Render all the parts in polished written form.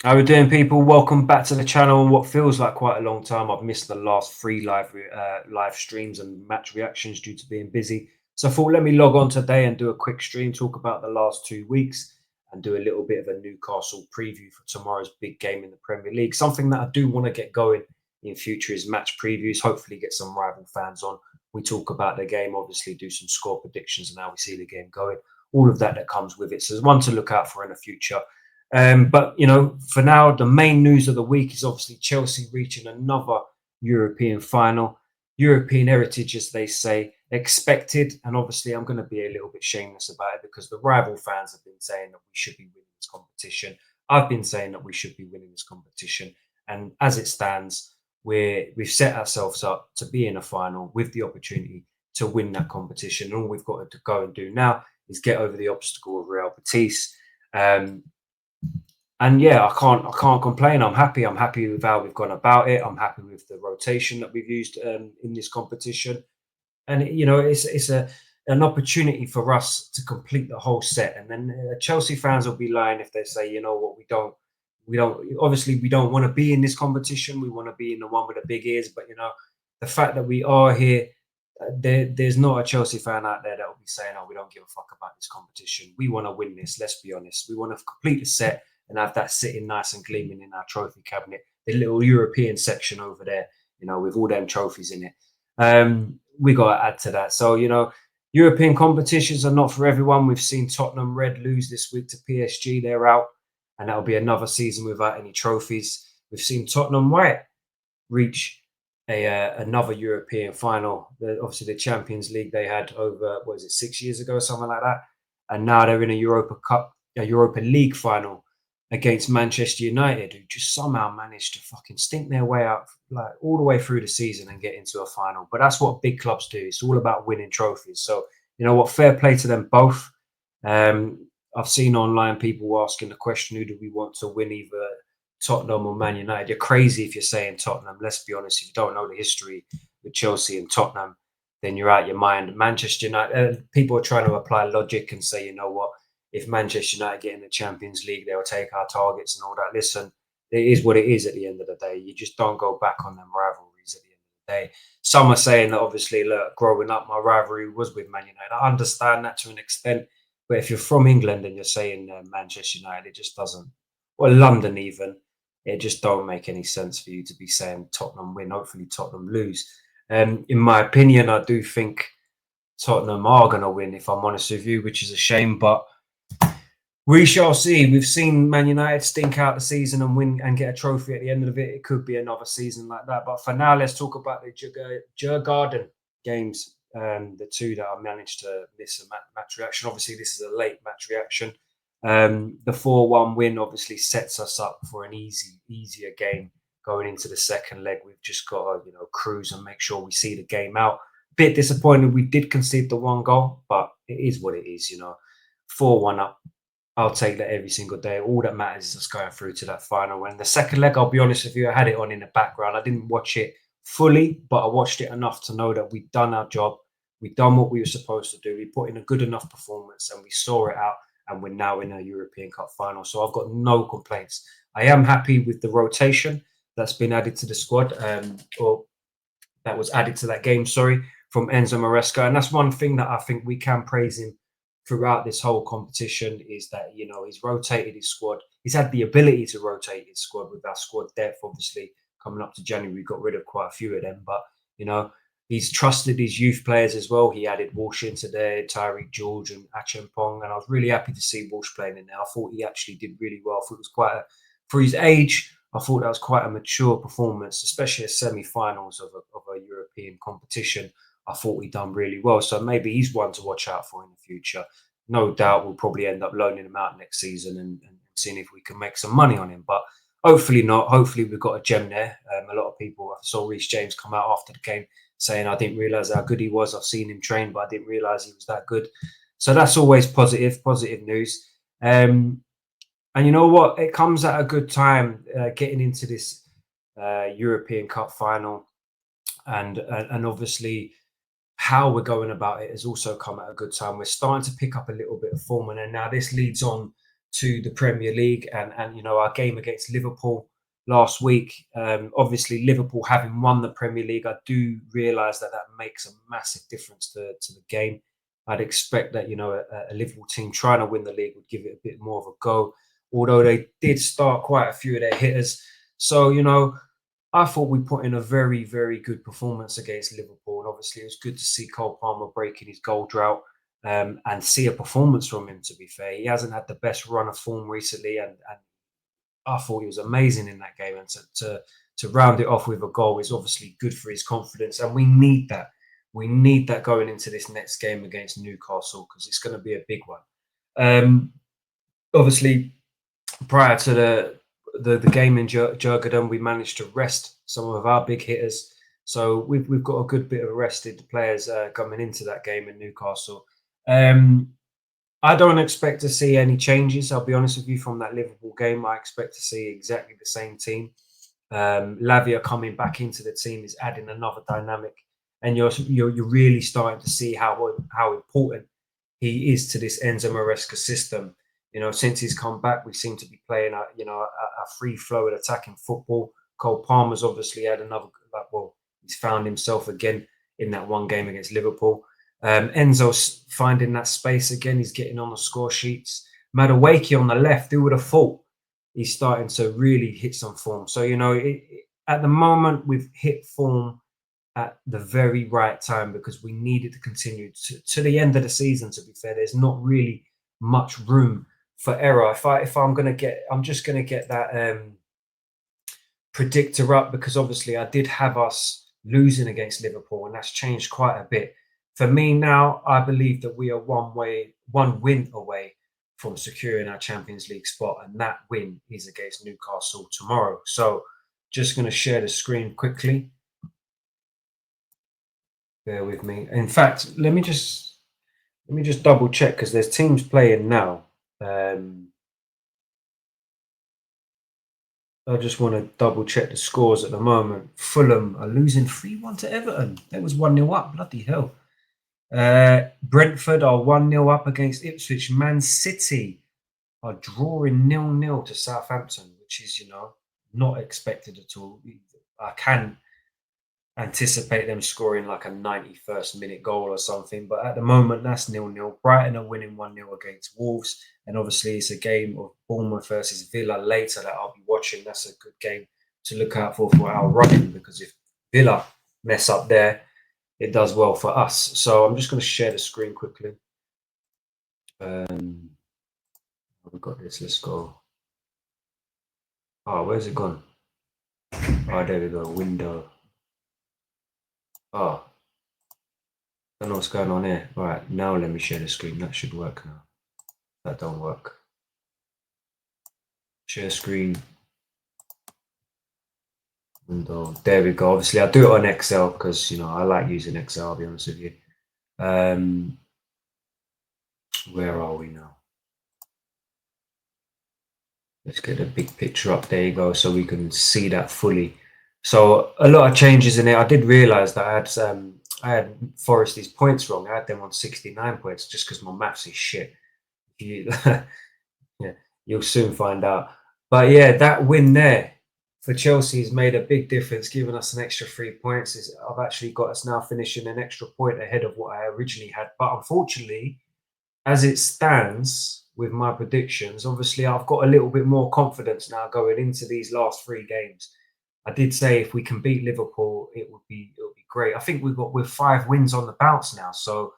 How we doing, people? Welcome back to the channel. What feels like quite a long time. I've missed the last three live streams and match reactions due to being busy. So I thought, let me log on today and do a quick stream, talk about the last 2 weeks, and do a little bit of a Newcastle preview for tomorrow's big game in the Premier League. Something that I do want to get going in future is match previews. Hopefully, get some rival fans on. We talk about the game, obviously, do some score predictions and how we see the game going. All of that comes with it. So there's one to look out for in the future. But for now, the main news of the week is obviously Chelsea reaching another European final. European heritage, as they say, expected. And obviously, I'm going to be a little bit shameless about it because the rival fans have been saying that we should be winning this competition. I've been saying that we should be winning this competition. And as it stands, we've set ourselves up to be in a final with the opportunity to win that competition. And all we've got to go and do now is get over the obstacle of Real Betis. Um, and yeah, I can't complain. I'm happy. I'm happy with how we've gone about it. I'm happy with the rotation that we've used in this competition. And it's an opportunity for us to complete the whole set. And then Chelsea fans will be lying if they say, you know what, we don't. Obviously, we don't want to be in this competition. We want to be in the one with the big ears. But the fact that we are here, there's not a Chelsea fan out there that will be saying, "Oh, we don't give a fuck about this competition. We want to win this." Let's be honest. We want to complete the set and have that sitting nice and gleaming in our trophy cabinet, the little European section over there, with all them trophies in it. We got to add to that. So, European competitions are not for everyone. We've seen Tottenham Red lose this week to PSG. They're out, and that'll be another season without any trophies. We've seen Tottenham White reach another European final. Obviously, the Champions League they had over, what is it, 6 years ago, or something like that, and now they're in a Europa Cup, a Europa League final against Manchester United, who just somehow managed to fucking stink their way out like all the way through the season and get into a final. But that's what big clubs do. It's all about winning trophies. So you know what? Fair play to them both. I've seen online people asking the question, who do we want to win, either Tottenham or Man United? You're crazy if you're saying Tottenham. Let's be honest. If you don't know the history with Chelsea and Tottenham, then you're out your mind. Manchester United, people are trying to apply logic and say, you know what? If Manchester United get in the Champions League, they'll take our targets and all that. Listen, it is what it is at the end of the day. You just don't go back on them rivalries at the end of the day. Some are saying that obviously, look, growing up, my rivalry was with Man United. I understand that to an extent. But if you're from England and you're saying Manchester United, it just doesn't, or London even, it just don't make any sense for you to be saying Tottenham win. Hopefully, Tottenham lose. In my opinion, I do think Tottenham are going to win, if I'm honest with you, which is a shame. But we shall see. We've seen Man United stink out the season and win and get a trophy at the end of it. It could be another season like that. But for now, let's talk about the Jurgarden games. The two that I managed to miss a match reaction. Obviously, this is a late match reaction. The 4-1 win obviously sets us up for an easier game going into the second leg. We've just got to, cruise and make sure we see the game out. Bit disappointed we did concede the one goal, but it is what it is. 4-1 up. I'll take that every single day. All that matters is us going through to that final. And the second leg, I'll be honest with you, I had it on in the background. I didn't watch it fully, but I watched it enough to know that we'd done our job. We'd done what we were supposed to do. We put in a good enough performance and we saw it out. And we're now in a European Cup final. So I've got no complaints. I am happy with the rotation that's been added to the squad, or that was added to that game, sorry, from Enzo Maresca. And that's one thing that I think we can praise him throughout this whole competition, is that, he's rotated his squad. He's had the ability to rotate his squad with our squad depth. Obviously, coming up to January, we got rid of quite a few of them. But, he's trusted his youth players as well. He added Walsh into there, Tyreek George and Achampong. And I was really happy to see Walsh playing in there. I thought he actually did really well. I thought it was for his age, I thought that was quite a mature performance, especially as semi-finals of a European competition. I thought he done really well. So maybe he's one to watch out for in the future. No doubt we'll probably end up loaning him out next season and seeing if we can make some money on him. But hopefully not. Hopefully we've got a gem there. A lot of people, I saw Reece James come out after the game saying, I didn't realise how good he was. I've seen him train, but I didn't realise he was that good. So that's always positive news. And you know what? It comes at a good time getting into this European Cup final. And obviously how we're going about it has also come at a good time. We're starting to pick up a little bit of form, and then now this leads on to the Premier League and our game against Liverpool last week. Obviously, Liverpool having won the Premier League, I do realise that that makes a massive difference to the game. I'd expect that a Liverpool team trying to win the league would give it a bit more of a go, although they did start quite a few of their hitters. So I thought we put in a very, very good performance against Liverpool. And obviously, it was good to see Cole Palmer breaking his goal drought and see a performance from him, to be fair. He hasn't had the best run of form recently. And I thought he was amazing in that game. And to round it off with a goal is obviously good for his confidence. And we need that. We need that going into this next game against Newcastle because it's going to be a big one. Obviously, prior to the game in Jurgen, we managed to rest some of our big hitters. So we've got a good bit of rested players coming into that game in Newcastle. I don't expect to see any changes. I'll be honest with you, from that Liverpool game. I expect to see exactly the same team. Lavia coming back into the team is adding another dynamic, and you're really starting to see how important he is to this Enzo Maresca system. Since he's come back, we seem to be playing a free flow and attacking football. Cole Palmer's obviously had another, he's found himself again in that one game against Liverpool. Enzo's finding that space again. He's getting on the score sheets. Madueke on the left, who would have thought? He's starting to really hit some form. So, at the moment, we've hit form at the very right time because we needed to continue to the end of the season. To be fair, there's not really much room for error. I'm just gonna get that predictor up because obviously I did have us losing against Liverpool, and that's changed quite a bit. For me now, I believe that we are one win away from securing our Champions League spot, and that win is against Newcastle tomorrow. So, just going to share the screen quickly. Bear with me. In fact, let me just double check because there's teams playing now. I just want to double check the scores at the moment. Fulham are losing 3-1 to Everton. That was 1-0 up. Bloody hell. Brentford are 1-0 up against Ipswich. Man City are drawing 0-0 to Southampton, which is, not expected at all. I can anticipate them scoring like a 91st minute goal or something, but at the moment that's 0-0. Brighton are winning 1-0 against Wolves, and obviously it's a game of Bournemouth versus Villa later that I'll be watching. That's a good game to look out for our running, because if Villa mess up there, it does well for us. So I'm just going to share the screen quickly. We've got this. Let's go. Oh, where's it gone? Oh, there we go. Window. Oh, I don't know what's going on here. All right, now let me share the screen. That should work now. That don't work. Share screen. Window. There we go. Obviously, I do it on Excel because I like using Excel. I'll be honest with you. Where are we now? Let's get a big picture up. There you go, so we can see that fully. So a lot of changes in it. I did realise that I had Forest's points wrong. I had them on 69 points just because my maths is shit. Yeah, you'll soon find out. But yeah, that win there for Chelsea has made a big difference, giving us an extra 3 points. I've actually got us now finishing an extra point ahead of what I originally had. But unfortunately, as it stands with my predictions, obviously I've got a little bit more confidence now going into these last 3 games. I did say if we can beat Liverpool, it would be great. I think we're 5 wins on the bounce now, so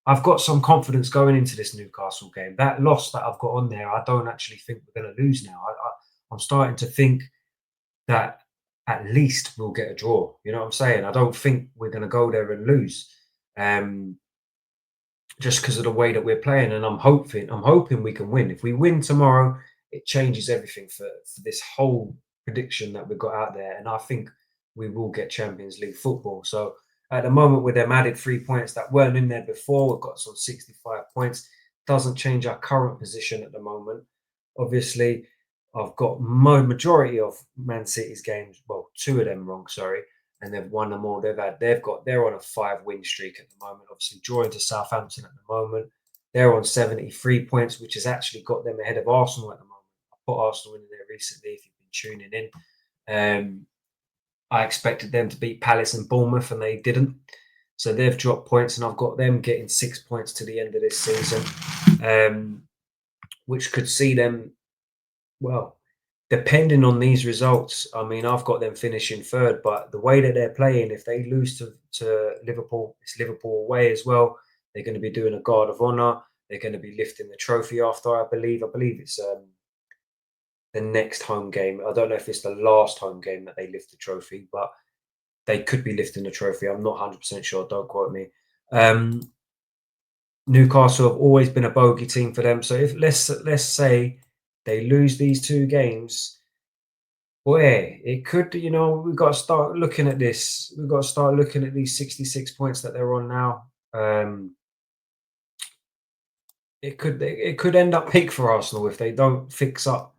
I've got some confidence going into this Newcastle game. That loss that I've got on there, I don't actually think we're going to lose now. I'm starting to think that at least we'll get a draw. You know what I'm saying? I don't think we're going to go there and lose. Just because of the way that we're playing, and I'm hoping we can win. If we win tomorrow, it changes everything for this whole prediction that we've got out there, and I think we will get Champions League football. So at the moment, with them added 3 points that weren't in there before, we've got some 65 points. Doesn't change our current position at the moment. Obviously, I've got majority of Man City's games, well, 2 of them wrong, sorry, and they've won them all. They're on a 5-win streak at the moment. Obviously, drawing to Southampton at the moment. They're on 73 points, which has actually got them ahead of Arsenal at the moment. I put Arsenal in there recently if you've been tuning in. I expected them to beat Palace and Bournemouth, and they didn't. So they've dropped points, and I've got them getting 6 points to the end of this season, which could see them, well, depending on these results. I mean, I've got them finishing third, but the way that they're playing, if they lose to Liverpool, it's Liverpool away as well. They're going to be doing a guard of honour. They're going to be lifting the trophy after, I believe. I believe it's the next home game. I don't know if it's the last home game that they lift the trophy, but they could be lifting the trophy. I'm not 100% sure. Don't quote me. Newcastle have always been a bogey team for them. So if let's say they lose these two games, boy, it could. We've got to start looking at this. We've got to start looking at these 66 points that they're on now. It could end up peak for Arsenal if they don't fix up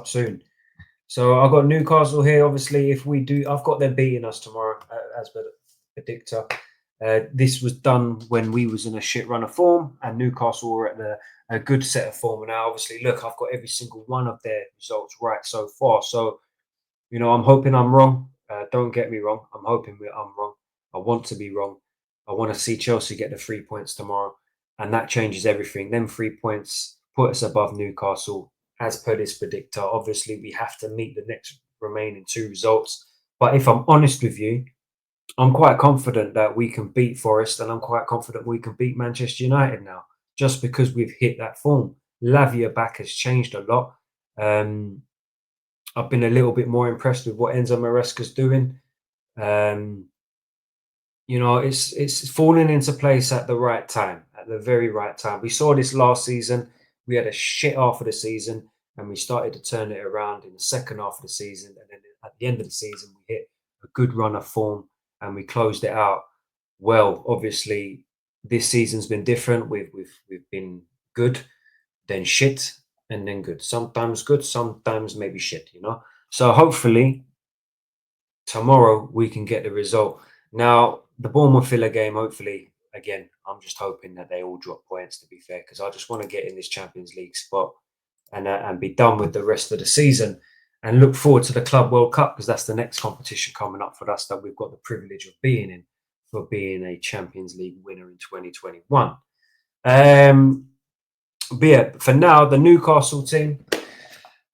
soon. So I've got Newcastle here. Obviously, if we do, I've got them beating us tomorrow as per predictor. This was done when we was in a shit run of form, and Newcastle were at a good set of form. And now, obviously, look, I've got every single one of their results right so far. So, I'm hoping I'm wrong. Don't get me wrong. I'm hoping I'm wrong. I want to be wrong. I want to see Chelsea get the 3 points tomorrow, and that changes everything. Them 3 points put us above Newcastle as per this predictor. Obviously, we have to meet the next remaining two results. But if I'm honest with you, I'm quite confident that we can beat Forest, and I'm quite confident we can beat Manchester United now, just because we've hit that form. Lavia back has changed a lot. I've been a little bit more impressed with what Enzo Maresca's doing. It's falling into place at the right time, at the very right time. We saw this last season. We had a shit half of the season, and we started to turn it around in the second half of the season. And then at the end of the season, we hit a good run of form, and we closed it out well. Obviously, this season's been different. We've been good, then shit, and then good. Sometimes good, sometimes maybe shit. So hopefully tomorrow we can get the result. Now, the Bournemouth Villa game, hopefully, again, I'm just hoping that they all drop points, to be fair, because I just want to get in this Champions League spot and be done with the rest of the season and look forward to the Club World Cup, because that's the next competition coming up for us that we've got the privilege of being in, for being a Champions League winner in 2021. But yeah, for now, the Newcastle team,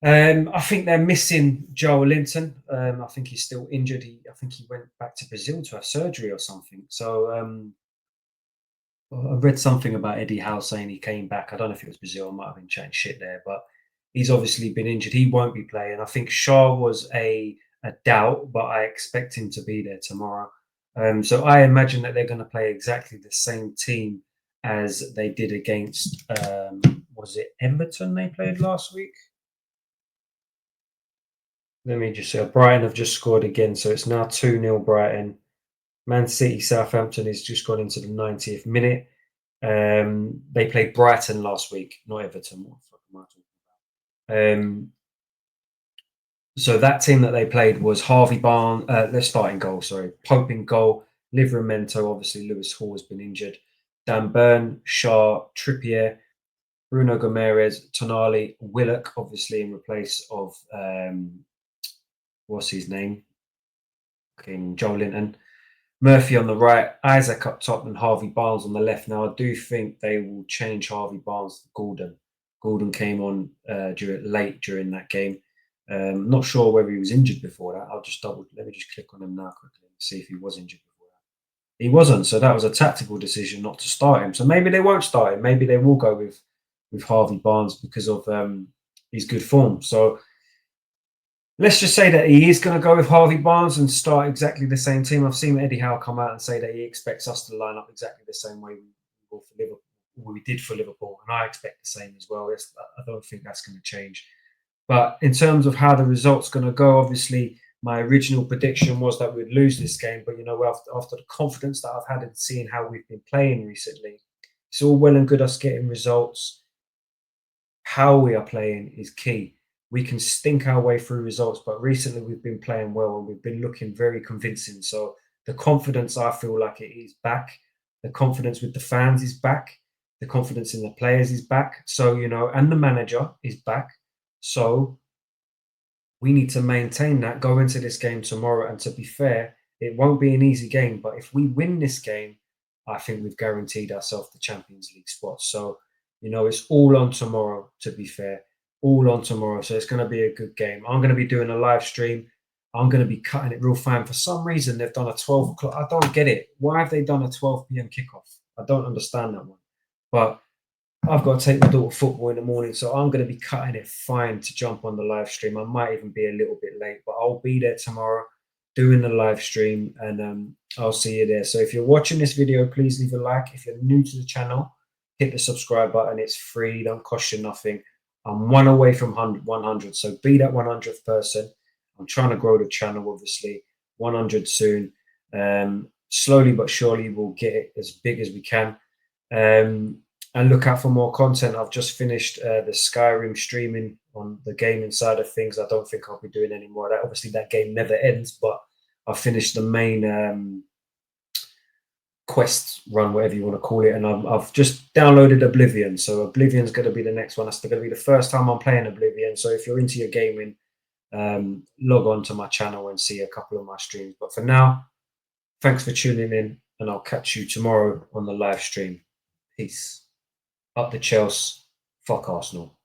I think they're missing Joe Linton. I think he's still injured. I think he went back to Brazil to have surgery or something. So I read something about Eddie Howe saying he came back. I don't know if it was Brazil. I might have been chatting shit there, but he's obviously been injured. He won't be playing. I think Shaw was a doubt, but I expect him to be there tomorrow. So I imagine that they're going to play exactly the same team as they did against, was it Everton they played last week? Let me just say, Brighton have just scored again, so it's now 2-0 Brighton. Man City, Southampton has just gone into the 90th minute. They played Brighton last week, not Everton. What the fuck am I talking about? So that team that they played was Harvey Barnes. Let's start in goal. Sorry, Pope in goal. Livramento. Obviously, Lewis Hall has been injured. Dan Burn, Shaw, Trippier, Bruno Gomes, Tonali, Willock, obviously in replace of what's his name? King Joe Linton. Murphy on the right, Isaac up top, and Harvey Barnes on the left. Now, I do think they will change Harvey Barnes to Gordon. Gordon came on late during that game. Not sure whether he was injured before that. Let me just click on him now quickly and see if he was injured before that. He wasn't, so that was a tactical decision not to start him. So maybe they won't start him. Maybe they will go with Harvey Barnes because of his good form. So let's just say that he is going to go with Harvey Barnes and start exactly the same team. I've seen Eddie Howe come out and say that he expects us to line up exactly the same way we did for Liverpool, and I expect the same as well. I don't think that's going to change. But in terms of how the result's going to go, obviously, my original prediction was that we'd lose this game. But, after the confidence that I've had in seeing how we've been playing recently, it's all well and good us getting results. How we are playing is key. We can stink our way through results, but recently we've been playing well and we've been looking very convincing. So the confidence, I feel like it is back. The confidence with the fans is back. The confidence in the players is back. So, and the manager is back. So we need to maintain that, go into this game tomorrow. And to be fair, it won't be an easy game. But if we win this game, I think we've guaranteed ourselves the Champions League spot. So, it's all on tomorrow, to be fair. All on tomorrow. So it's going to be a good game. I'm going to be doing a live stream. I'm going to be cutting it real fine. For some reason, they've done a 12 o'clock. I don't get it. Why have they done a 12 p.m. kickoff? I don't understand that one. But I've got to take my daughter football in the morning, so I'm going to be cutting it fine to jump on the live stream. I might even be a little bit late, but I'll be there tomorrow doing the live stream, and I'll see you there. So if you're watching this video, please leave a like. If you're new to the channel, hit the subscribe button. It's free, don't cost you nothing. I'm one away from 100, so be that 100th person. I'm trying to grow the channel, obviously. 100 soon. Slowly but surely, we'll get it as big as we can. And look out for more content. I've just finished the Skyrim streaming on the gaming side of things. I don't think I'll be doing any more of that. Obviously, that game never ends, but I finished the main quest run, whatever you want to call it, and I've just downloaded Oblivion. So Oblivion's going to be the next one. That's going to be the first time I'm playing Oblivion. So if you're into your gaming, log on to my channel and see a couple of my streams. But for now, thanks for tuning in, and I'll catch you tomorrow on the live stream. Peace. Up the Chels. Fuck Arsenal.